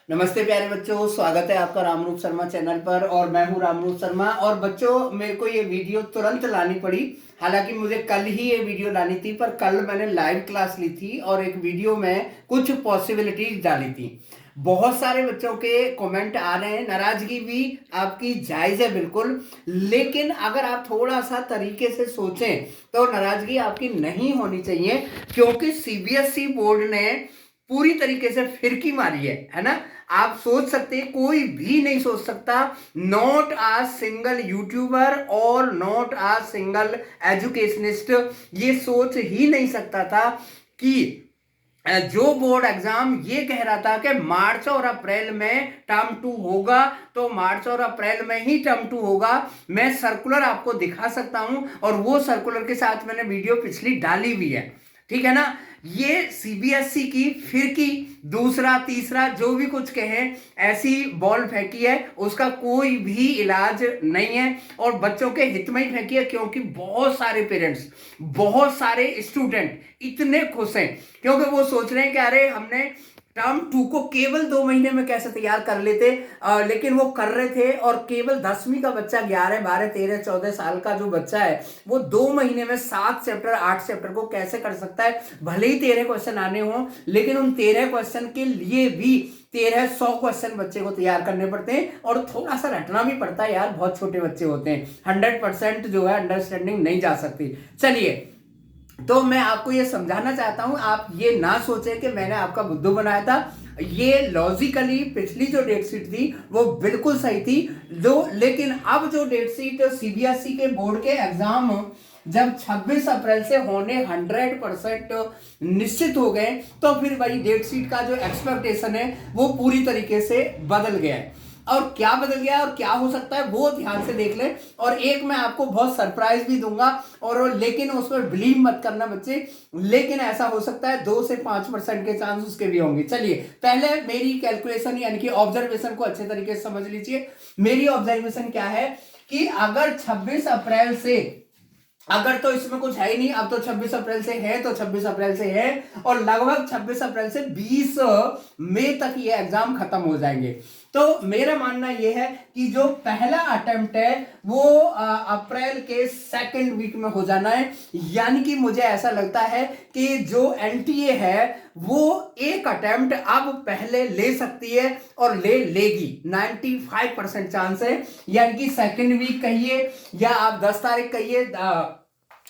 नमस्ते प्यारे बच्चों, स्वागत है आपका रामरूप शर्मा चैनल पर। और मैं हूं रामरूप शर्मा। और बच्चों, मेरे को ये वीडियो तुरंत लानी पड़ी। हालांकि मुझे कल ही ये वीडियो लानी थी, पर कल मैंने लाइव क्लास ली थी और एक वीडियो में कुछ पॉसिबिलिटीज डाली थी। बहुत सारे बच्चों के कमेंट आ रहे हैं, नाराजगी भी आपकी जायज है बिल्कुल। लेकिन अगर आप थोड़ा सा तरीके से सोचें तो नाराजगी आपकी नहीं होनी चाहिए, क्योंकि सीबीएसई बोर्ड ने पूरी तरीके से फिरकी मारी है ना। आप सोच सकते हैं, कोई भी नहीं सोच सकता, नॉट आ सिंगल यूट्यूबर और नॉट आ सिंगल एजुकेशनिस्ट ये सोच ही नहीं सकता था कि जो बोर्ड एग्जाम ये कह रहा था कि मार्च और अप्रैल में टर्म 2 होगा, तो मार्च और अप्रैल में ही टर्म 2 होगा। मैं सर्कुलर आपको दिखा सकता हूं और वो सर्कुलर के साथ मैंने वीडियो पिछली डाली भी है, ठीक है ना। ये सीबीएसई की फिरकी, दूसरा तीसरा जो भी कुछ कहे, ऐसी बॉल फेंकी है, उसका कोई भी इलाज नहीं है और बच्चों के हित में ही फेंकी है। क्योंकि बहुत सारे पेरेंट्स, बहुत सारे स्टूडेंट इतने खुश हैं, क्योंकि वो सोच रहे हैं कि अरे हमने टर्म 2 को केवल 2 महीने में कैसे तैयार कर लेते। लेकिन वो कर रहे थे और केवल 10वीं का बच्चा, 11 12 13 14 साल का जो बच्चा है, वो 2 महीने में 7 चैप्टर 8 चैप्टर को कैसे कर सकता है। भले ही 13 क्वेश्चन आने हो, लेकिन उन 13 क्वेश्चन के लिए भी 1300 क्वेश्चन बच्चे को तैयार करने पड़ते हैं और थोड़ा सा रटना भी पड़ता है यार। बहुत छोटे बच्चे होते हैं, 100% जो है अंडरस्टैंडिंग नहीं जा सकती। चलिए, तो मैं आपको ये समझाना चाहता हूं, आप ये ना सोचें कि मैंने आपका बुद्धू बनाया था। ये लॉजिकली पिछली जो डेट शीट थी वो बिल्कुल सही थी। लेकिन अब जो डेट शीट सीबीएसई के बोर्ड के एग्जाम जब 26 अप्रैल से होने 100% निश्चित हो गए, तो फिर वही डेट शीट का जो एक्सपेक्टेशन है वो पूरी तरीके से बदल गया है। और क्या बदल गया और क्या हो सकता है वो ध्यान से देख लें। और एक मैं आपको बहुत सरप्राइज भी दूंगा, और लेकिन उस पर बिलीव मत करना बच्चे। लेकिन ऐसा हो सकता है 2 से 5% के चांस उसके भी होंगे। चलिए, पहले मेरी कैलकुलेशन यानी कि ऑब्जर्वेशन को अच्छे तरीके से समझ लीजिए। मेरी ऑब्जर्वेशन क्या है कि अगर 26 अप्रैल से, अगर तो इसमें कुछ है ही नहीं, अब तो 26 अप्रैल से है तो 26 अप्रैल से है, और लगभग 26 अप्रैल से 20 मई तक ये एग्जाम खत्म हो जाएंगे। तो मेरा मानना यह है कि जो पहला अटेम्प्ट है वो अप्रैल के सेकंड वीक में हो जाना है। यानी कि मुझे ऐसा लगता है कि जो एनटीए है वो एक अटेम्प्ट अब पहले ले सकती है और ले लेगी। 95% चांस है, यानी कि सेकंड वीक कहिए या आप 10 तारीख कहिए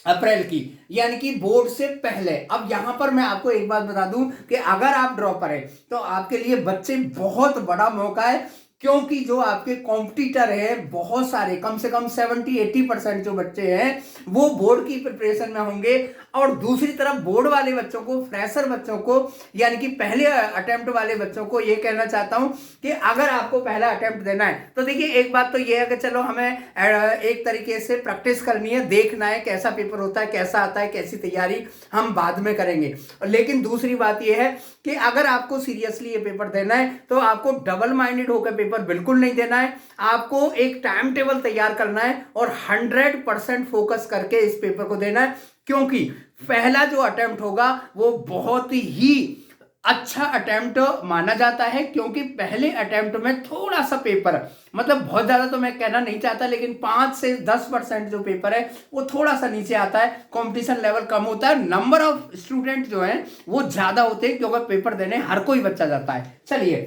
अप्रैल की, यानी कि बोर्ड से पहले। अब यहां पर मैं आपको एक बात बता दूं कि अगर आप ड्रॉपर है तो आपके लिए बच्चे बहुत बड़ा मौका है, क्योंकि जो आपके कॉम्पिटिटर है बहुत सारे, कम से कम 70-80% जो बच्चे हैं वो बोर्ड की प्रिपरेशन में होंगे। और दूसरी तरफ बोर्ड वाले बच्चों को, फ्रेशर बच्चों को, यानी कि पहले अटेम्प्ट वाले बच्चों को ये कहना चाहता हूं कि अगर आपको पहला अटेम्प्ट देना है तो देखिए, एक बात तो ये है कि चलो हमें एक तरीके से प्रैक्टिस करनी है, देखना है कैसा पेपर होता है, कैसा आता है, कैसी तैयारी हम बाद में करेंगे। लेकिन दूसरी बात यह है कि अगर आपको सीरियसली ये पेपर देना है तो आपको डबल माइंडेड होकर पेपर बिल्कुल नहीं देना है। आपको एक टाइम टेबल तैयार करना है और 100% फोकस करके इस पेपर को देना है, क्योंकि पहला जो अटेम्प्ट होगा वो बहुत ही अच्छा अटेम्प्ट माना जाता है। क्योंकि पहले अटेम्प्ट में थोड़ा सा पेपर, मतलब बहुत ज्यादा तो मैं कहना नहीं चाहता, लेकिन 5 से 10% जो पेपर है वो थोड़ा सा नीचे आता है, कंपटीशन लेवल कम होता है, नंबर ऑफ स्टूडेंट जो है वो ज्यादा होते हैं, क्योंकि पेपर देने हर कोई बच्चा जाता है। चलिए,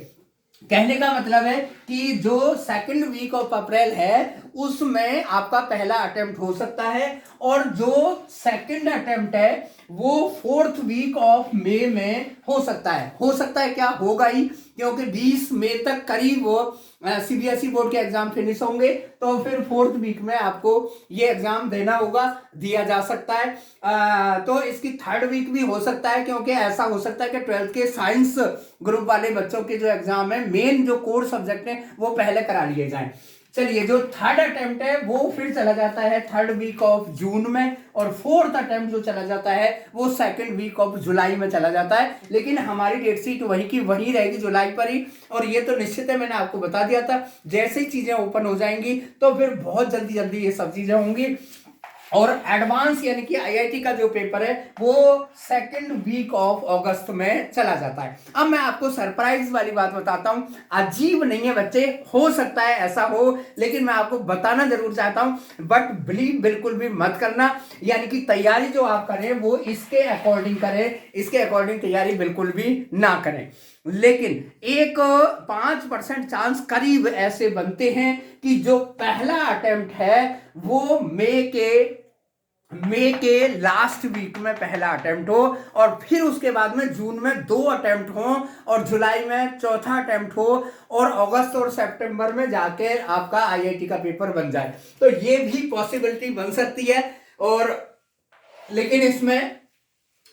कहने का मतलब है कि जो सेकंड वीक ऑफ अप्रैल है उसमें आपका पहला अटेम्प्ट हो सकता है, और जो सेकंड अटेम्प्ट है वो 4th वीक ऑफ मई में हो सकता है। हो सकता है क्या, होगा ही, क्योंकि 20 मई तक करीब सीबीएसई बोर्ड के एग्जाम फिनिश होंगे, तो फिर 4th वीक में आपको ये एग्जाम देना होगा, दिया जा सकता है। तो इसकी 3rd वीक भी हो सकता है, क्योंकि ऐसा हो सकता है कि 12th के साइंस ग्रुप वाले बच्चों के जो एग्जाम है, मेन जो कोर सब्जेक्ट है वो पहले करा लिए जाएं। चलिए, जो 3rd अटेम्प्ट है वो फिर चला जाता है 3rd वीक ऑफ जून में, और 4th अटेम्प्ट जो चला जाता है वो 2nd वीक ऑफ जुलाई में चला जाता है। लेकिन हमारी डेट शीट वही की वही रहेगी, जुलाई पर ही। और ये तो निश्चित है, मैंने आपको बता दिया था, जैसे ही चीजें ओपन हो जाएंगी तो फिर बहुत जल्दी जल्दी ये सब चीजें होंगी। और एडवांस यानी कि आईआईटी का जो पेपर है वो सेकंड वीक ऑफ अगस्त में चला जाता है। अब मैं आपको सरप्राइज वाली बात बताता हूं, अजीब नहीं है बच्चे, हो सकता है ऐसा हो, लेकिन मैं आपको बताना जरूर चाहता हूं, बट बिलीव बिल्कुल भी मत करना। यानी कि तैयारी जो आप करें वो इसके अकॉर्डिंग करें, इसके अकॉर्डिंग तैयारी बिल्कुल भी ना करें। लेकिन एक 5% चांस करीब ऐसे बनते हैं कि जो पहला अटेम्प्ट है वो मई के लास्ट वीक में पहला अटेम्प्ट हो, और फिर उसके बाद में जून में 2 अटेम्प्ट हो, और जुलाई में चौथा अटेम्प्ट हो, और अगस्त और सितंबर में जाके आपका आईआईटी का पेपर बन जाए। तो ये भी पॉसिबिलिटी बन सकती है, और लेकिन इसमें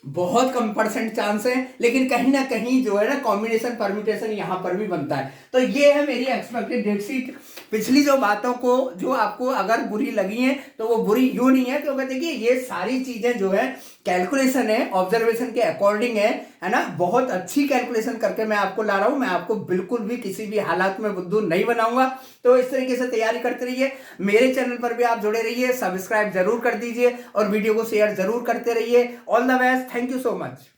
बहुत कम परसेंट चांस है, लेकिन कहीं ना कहीं जो है ना कॉम्बिनेशन परम्यूटेशन यहां पर भी बनता है। तो ये है मेरी एक्सपेक्टेड डेट शीट। पिछली जो बातों को जो आपको अगर बुरी लगी हैं तो वो बुरी यूं नहीं है, क्योंकि देखिए ये सारी चीजें जो है कैलकुलेशन है, ऑब्जर्वेशन के अकॉर्डिंग है ना, बहुत अच्छी कैलकुलेशन करके मैं आपको ला रहा हूं। मैं आपको बिल्कुल भी किसी भी हालात में बुद्धू नहीं बनाऊंगा। तो इस तरीके से तैयारी करते रहिए, मेरे चैनल पर भी आप जुड़े रहिए, सब्सक्राइब जरूर कर दीजिए और वीडियो को शेयर जरूर करते रहिए। All the best, thank you so much.